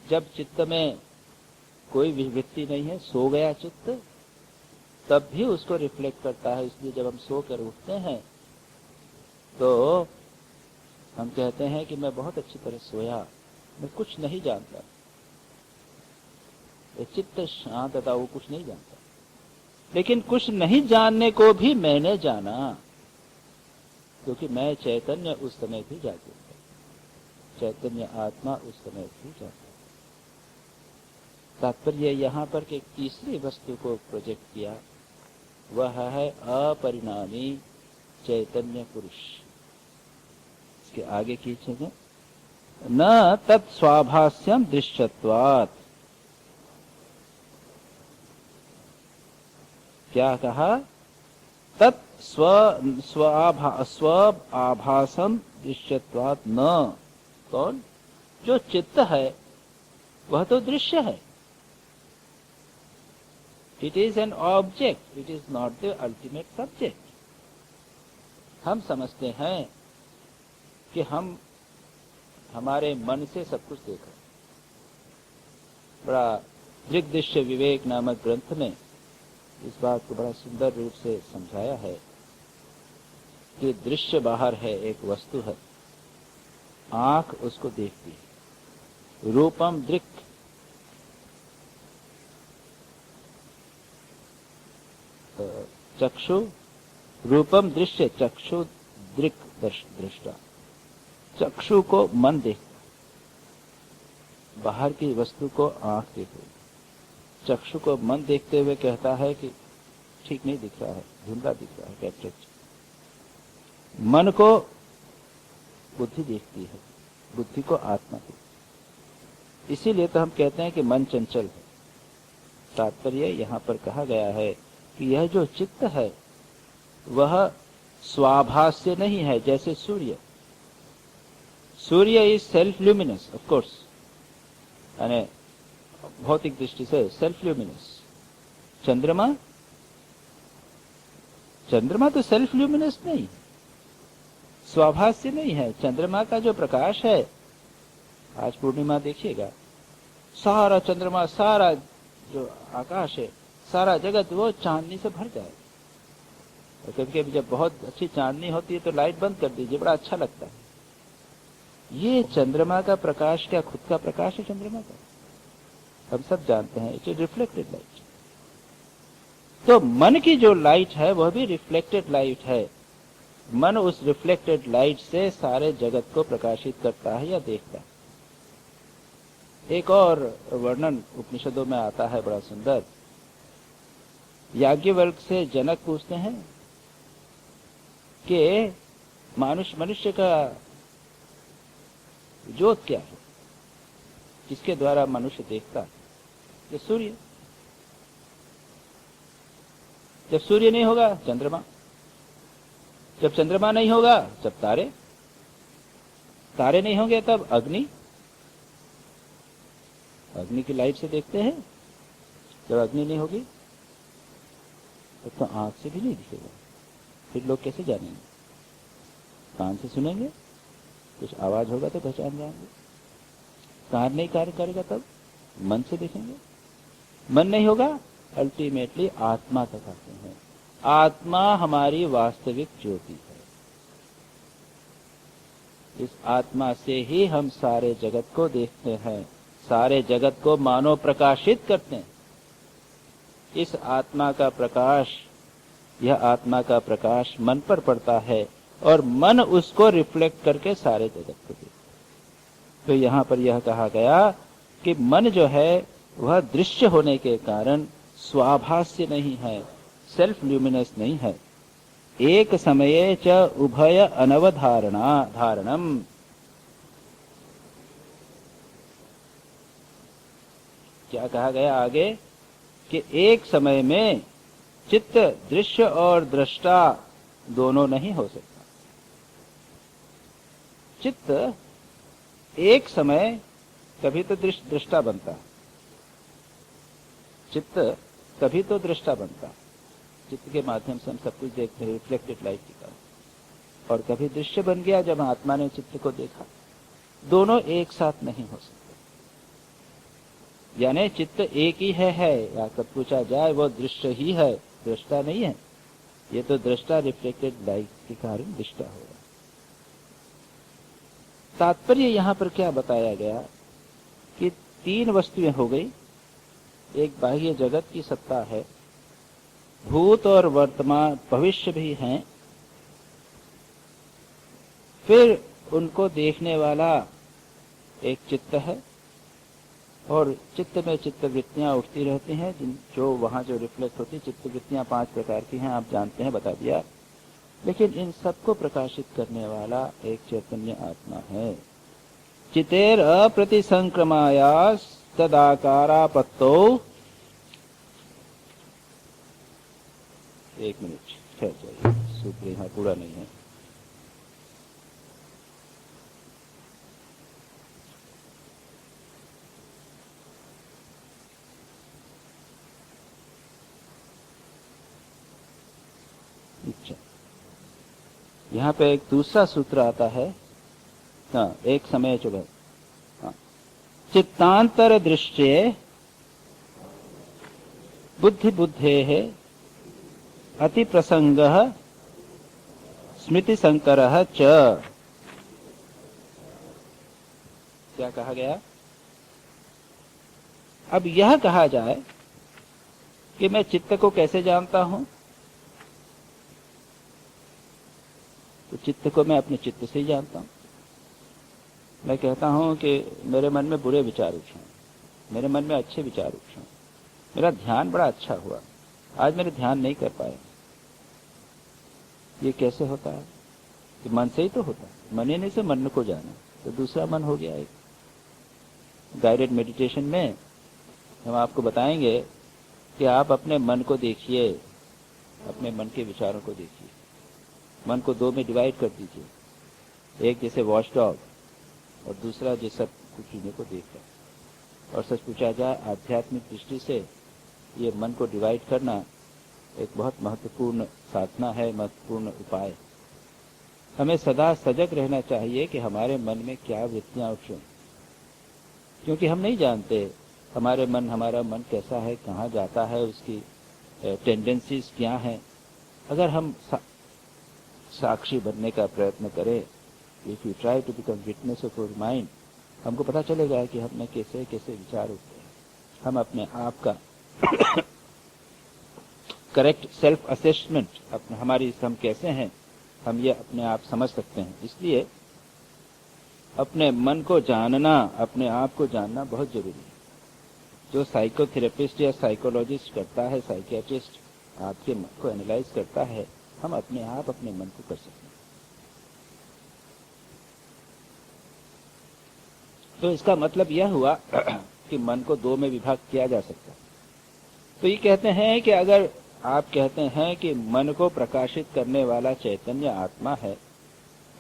जब चित्त में कोई विवृत्ति नहीं है, सो गया चित्त, तब भी उसको रिफ्लेक्ट करता है। इसलिए जब हम सो कर उठते हैं तो हम कहते हैं कि मैं बहुत अच्छी तरह सोया, मैं कुछ नहीं जानता। चित्त शांत था, वो कुछ नहीं जानता। लेकिन कुछ नहीं जानने को भी मैंने जाना, क्योंकि मैं चैतन्य उस समय भी जागरूक था, चैतन्य आत्मा उस समय भी जागरूक। तात्पर्य यहाँ पर के तीसरी वस्तु को प्रोजेक्ट किया, वह है अपरिणामी चैतन्य पुरुष। इसके आगे खींचेंगे, न तत्स्वाभास्यम दृश्यत्वात्। क्या कहा? तत् स्वाभासम दृश्यत्वात् न। कौन? जो चित्त है वह तो दृश्य है। It is an object, it is not the ultimate subject. हम समझते हैं कि हम हमारे मन से सब कुछ देख रहे हैं। बड़ा दृग्दृश्य विवेक नामक ग्रंथ में इस बात को बड़ा सुंदर रूप से समझाया है कि दृश्य बाहर है, एक वस्तु है, आंख उसको देखती है। रूपम दृक्, चक्षु रूपम दृश्य, चक्षु दृक् दृष्टा। चक्षु को मन देखता, बाहर की वस्तु को आंख देख रही। चक्षु को मन देखते हुए कहता है कि ठीक नहीं दिख रहा है, धुंधला दिख रहा है, कैप्चर। मन को बुद्धि देखती है, बुद्धि को आत्मा देखती। इसीलिए तो हम कहते हैं कि मन चंचल है। तात्पर्य यहाँ पर कहा गया है कि यह जो चित्त है वह स्वाभास्य नहीं है। जैसे सूर्य, सूर्य is self luminous, of course, यानी भौतिक दृष्टि से सेल्फ ल्यूमिनस। चंद्रमा, चंद्रमा तो सेल्फ ल्यूमिनस नहीं, स्वाभास्य नहीं है। चंद्रमा का जो प्रकाश है, आज पूर्णिमा देखिएगा, सारा चंद्रमा, सारा जो आकाश है, सारा जगत वो चांदनी से भर जाए। और कभी कभी जब बहुत अच्छी चांदनी होती है तो लाइट बंद कर दीजिए, बड़ा अच्छा लगता है। ये चंद्रमा का प्रकाश क्या खुद का प्रकाश है? चंद्रमा का हम सब जानते हैं, इट्स रिफ्लेक्टेड लाइट। तो मन की जो लाइट है वह भी रिफ्लेक्टेड लाइट है। मन उस रिफ्लेक्टेड लाइट से सारे जगत को प्रकाशित करता है या देखता है। एक और वर्णन उपनिषदों में आता है बड़ा सुंदर। याज्ञवल्क्य से जनक पूछते हैं कि मनुष्य का ज्योत क्या है, किसके द्वारा मनुष्य देखता है? ये सूर्य। जब सूर्य नहीं होगा, चंद्रमा। जब चंद्रमा नहीं होगा, जब तारे। तारे नहीं होंगे तब अग्नि। अग्नि की लाइट से देखते हैं। जब अग्नि नहीं होगी तब तो आंख से भी नहीं दिखेगा। फिर लोग कैसे जानेंगे? कान से सुनेंगे, कुछ आवाज होगा तो पहचान जाएंगे। कान नहीं कार्य करेगा तब मन से देखेंगे। मन नहीं होगा, अल्टीमेटली आत्मा तक आते हैं। आत्मा हमारी वास्तविक ज्योति है। इस आत्मा से ही हम सारे जगत को देखते हैं, सारे जगत को मानो प्रकाशित करते हैं। इस आत्मा का प्रकाश, यह आत्मा का प्रकाश मन पर पड़ता है और मन उसको रिफ्लेक्ट करके सारे जगत को देखता है। तो यहां पर यह कहा गया कि मन जो है वह दृश्य होने के कारण स्वाभास्य नहीं है, सेल्फ ल्यूमिनस नहीं है। एक समये च उभय धारणम। क्या कहा गया आगे कि एक समय में चित्त दृश्य और दृष्टा दोनों नहीं हो सकता। चित्त एक समय कभी तो दृष्टा बनता, चित्त कभी तो दृष्टा बनता, चित्त के माध्यम से हम सब कुछ देखते हैं, रिफ्लेक्टेड लाइट की तरह, और कभी दृश्य बन गया जब आत्मा ने चित्त को देखा। दोनों एक साथ नहीं हो सकते। यानी चित्त एक ही है या कब पूछा जाए वो दृश्य ही है, दृष्टा नहीं है। ये तो दृष्टा रिफ्लेक्टेड लाइट के कारण दृष्टा होगा। तात्पर्य यहां पर क्या बताया गया कि तीन वस्तुएं हो गई। एक बाह्य जगत की सत्ता है, भूत और वर्तमान भविष्य भी हैं, फिर उनको देखने वाला एक चित्त है, और चित्त में चित्त वृत्तियां उठती रहती हैं, जो वहां जो रिफ्लेक्ट होती। चित्त वृत्तियां 5 प्रकार की हैं, आप जानते हैं, बता दिया। लेकिन इन सबको प्रकाशित करने वाला एक चैतन्य आत्मा है। चितेर अप्रतिसंक्रमायास तदाकारापत्तो। एक मिनट ठहर जाइए, सूत्र यहां पूरा नहीं है। अच्छा, यहाँ पे एक दूसरा सूत्र आता है। हाँ, एक समय चलो। हाँ, चित्तांतर दृष्टे बुद्धि बुद्धे है अति प्रसंग स्मृति संकर च। क्या कहा गया? अब यह कहा जाए कि मैं चित्त को कैसे जानता हूं, तो चित्त को मैं अपने चित्त से ही जानता हूं। मैं कहता हूं कि मेरे मन में बुरे विचार उठे, मेरे मन में अच्छे विचार उठे, मेरा ध्यान बड़ा अच्छा हुआ, आज मेरे ध्यान नहीं कर पाए। ये कैसे होता है? कि मन से ही तो होता है। मन ही नहीं से मन को जाना, तो दूसरा मन हो गया एक। गाइडेड मेडिटेशन में हम आपको बताएंगे कि आप अपने मन को देखिए, अपने मन के विचारों को देखिए। मन को दो में डिवाइड कर दीजिए, एक जैसे वॉच डॉग और दूसरा जिस सब कुछ चीजों को देख रहा है। और सच पूछा जाए आध्यात्मिक दृष्टि से ये मन को डिवाइड करना एक बहुत महत्वपूर्ण साधना है, महत्वपूर्ण उपाय। हमें सदा सजग रहना चाहिए कि हमारे मन में क्या वृत्तियां उठें, क्योंकि हम नहीं जानते हमारा मन कैसा है, कहाँ जाता है, उसकी टेंडेंसीज क्या हैं। अगर हम साक्षी बनने का प्रयत्न करें, if you try to become witness of your mind, हमको पता चलेगा कि हमने कैसे कैसे विचार उठते हैं। हम अपने आप का करेक्ट सेल्फ असेसमेंट, हमारी हम कैसे हैं, हम ये अपने आप समझ सकते हैं। इसलिए अपने मन को जानना, अपने आप को जानना बहुत जरूरी है। जो साइकोथेरेपिस्ट या साइकोलॉजिस्ट करता है, साइकियाट्रिस्ट आपके मन को एनालाइज करता है, हम अपने आप अपने मन को कर सकते हैं। तो इसका मतलब यह हुआ कि मन को दो में विभाग किया जा सकता है। तो ये कहते हैं कि अगर आप कहते हैं कि मन को प्रकाशित करने वाला चैतन्य आत्मा है,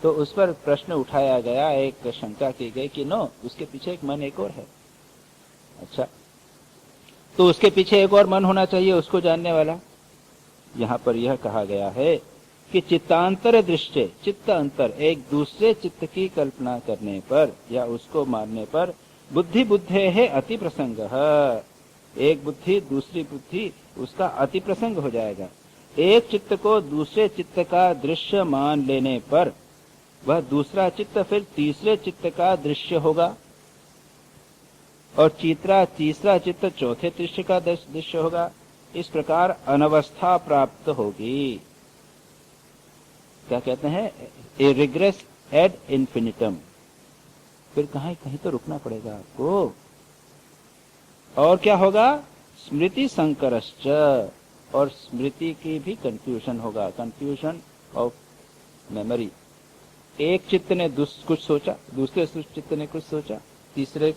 तो उस पर प्रश्न उठाया गया, एक शंका की गई कि नो, उसके पीछे एक मन एक और है। अच्छा, तो उसके पीछे एक और मन होना चाहिए उसको जानने वाला। यहां पर यह कहा गया है कि चित्तांतर दृष्टि, चित्त अंतर, एक दूसरे चित्त की कल्पना करने पर या उसको मानने पर बुद्धि बुद्धे है अति प्रसंग। एक बुद्धि दूसरी बुद्धि उसका अति प्रसंग हो जाएगा। एक चित्त को दूसरे चित्त का दृश्य मान लेने पर वह दूसरा चित्त फिर तीसरे चित्त का दृश्य होगा, और तीसरा चित्त चौथे दृश्य का दृश्य होगा। इस प्रकार अनवस्था प्राप्त होगी। क्या कहते हैं? ए रिग्रेस एड इन्फिनिटम। फिर कहीं तो रुकना पड़ेगा आपको। और क्या होगा? स्मृति संकरश्च, और स्मृति की भी कंफ्यूजन होगा, कंफ्यूजन ऑफ मेमोरी। एक चित्त ने कुछ सोचा, दूसरे चित्त ने कुछ सोचा, तीसरे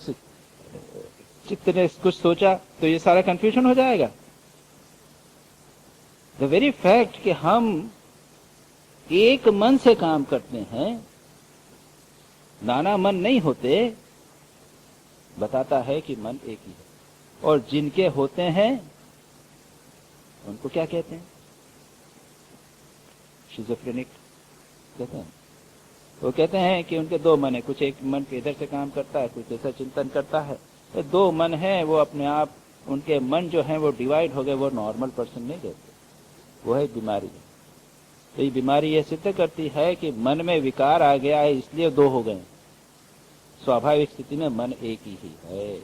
चित्त ने कुछ सोचा, तो ये सारा कंफ्यूजन हो जाएगा। द वेरी फैक्ट कि हम एक मन से काम करते हैं, नाना मन नहीं होते, बताता है कि मन एक ही है। और जिनके होते हैं उनको क्या कहते हैं? शिज़ोफ्रेनिक कहते हैं। वो कहते हैं कि उनके दो मन है, कुछ एक मन के इधर से काम करता है, कुछ ऐसा चिंतन करता है। तो दो मन है, वो अपने आप, उनके मन जो है वो डिवाइड हो गए, वो नॉर्मल पर्सन नहीं रहते, वो है बीमारी है। तो ये बीमारी ये सिद्ध करती है कि मन में विकार आ गया है, इसलिए दो हो गए। स्वाभाविक स्थिति में मन एक ही है।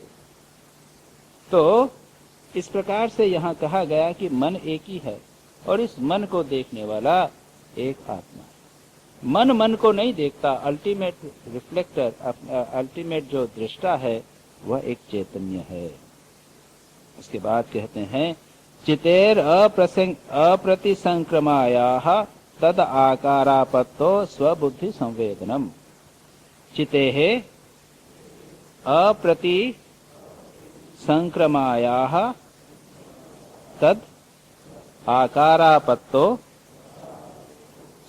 तो इस प्रकार से यहां कहा गया कि मन एक ही है, और इस मन को देखने वाला एक आत्मा है। मन को नहीं देखता, अल्टीमेट रिफ्लेक्टर, अल्टीमेट जो दृष्टा है वह एक चैतन्य है। इसके बाद कहते हैं चितेर अप्रतिसंक्रमायाः तद आकारापत्तो स्वबुद्धि संवेदनम। चितेः अप्रतिसंक्रमायाः तद आकारापत्तो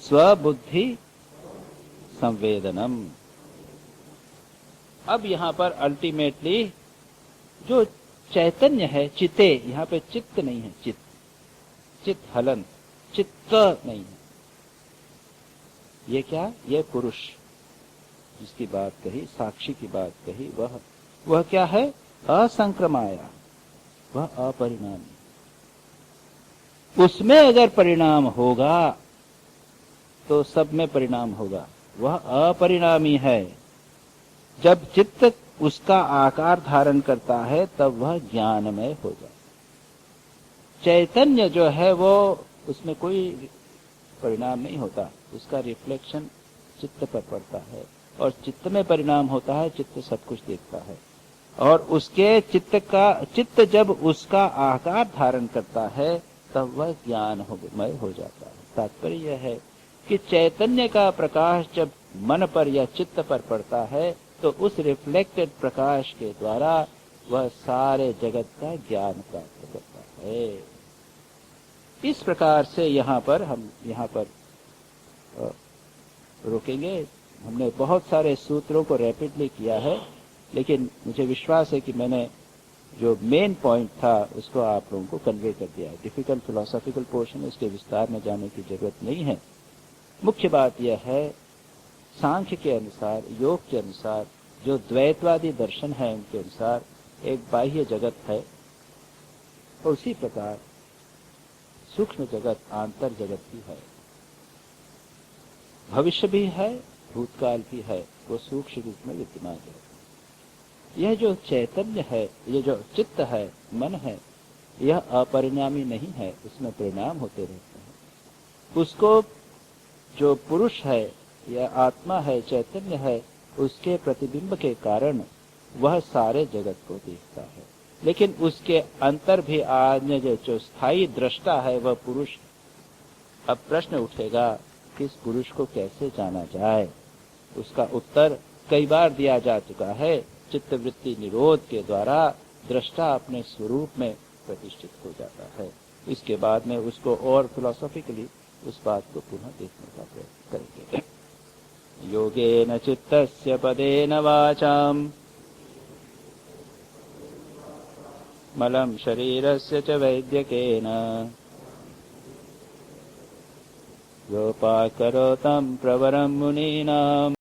स्वबुद्धि संवेदनम। अब यहां पर अल्टीमेटली जो चैतन्य है, चिते, यहां पे चित्त नहीं है, चित्त हलन, चित्त नहीं है। ये क्या? ये पुरुष जिसकी बात कही, साक्षी की बात कही, वह क्या है? असंक्रमाया, वह अपरिणामी। उसमें अगर परिणाम होगा तो सब में परिणाम होगा। वह अपरिणामी है। जब चित्त उसका आकार धारण करता है तब वह ज्ञानमय हो जाए। चैतन्य जो है वो, उसमें कोई परिणाम नहीं होता, उसका रिफ्लेक्शन चित्त पर पड़ता है, और चित्त में परिणाम होता है, चित्त सब कुछ देखता है। और उसके चित्त जब उसका आकार धारण करता है तब वह ज्ञानमय हो जाता है। तात्पर्य यह है कि चैतन्य का प्रकाश जब मन पर या चित्त पर पड़ता है तो उस रिफ्लेक्टेड प्रकाश के द्वारा वह सारे जगत का ज्ञान प्राप्त करता है। इस प्रकार से यहाँ पर हम रोकेंगे। हमने बहुत सारे सूत्रों को रैपिडली किया है, लेकिन मुझे विश्वास है कि मैंने जो मेन पॉइंट था उसको आप लोगों को कन्वे कर दिया है। डिफिकल्ट फिलोसॉफिकल पोर्शन, इसके विस्तार में जाने की जरूरत नहीं है। मुख्य बात यह है, सांख्य के अनुसार, योग के अनुसार, जो द्वैतवादी दर्शन है उनके अनुसार एक बाह्य जगत है, और उसी प्रकार सूक्ष्म जगत, आंतर जगत भी है। भविष्य भी है, भूतकाल भी है, वो सूक्ष्म रूप में विद्यमान है। यह जो चैतन्य है, ये जो चित्त है, मन है, यह अपरिणामी नहीं है, उसमें परिणाम होते रहते हैं। उसको जो पुरुष है या आत्मा है, चैतन्य है, उसके प्रतिबिंब के कारण वह सारे जगत को देखता है। लेकिन उसके अंतर भी आज जो स्थायी दृष्टा है वह पुरुष। अब प्रश्न उठेगा कि इस पुरुष को कैसे जाना जाए? उसका उत्तर कई बार दिया जा चुका है। चित्तवृत्ति निरोध के द्वारा दृष्टा अपने स्वरूप में प्रतिष्ठित हो जाता है। इसके बाद में उसको और फिलोसॉफिकली उस बात को पुनः देखने का प्रयत्न करेंगे। योगेन चित्तस्य पदेन वाचाम मलं शरीरस्य च वैद्यकेन योपाकरोतं प्रवरं मुनीनाम्।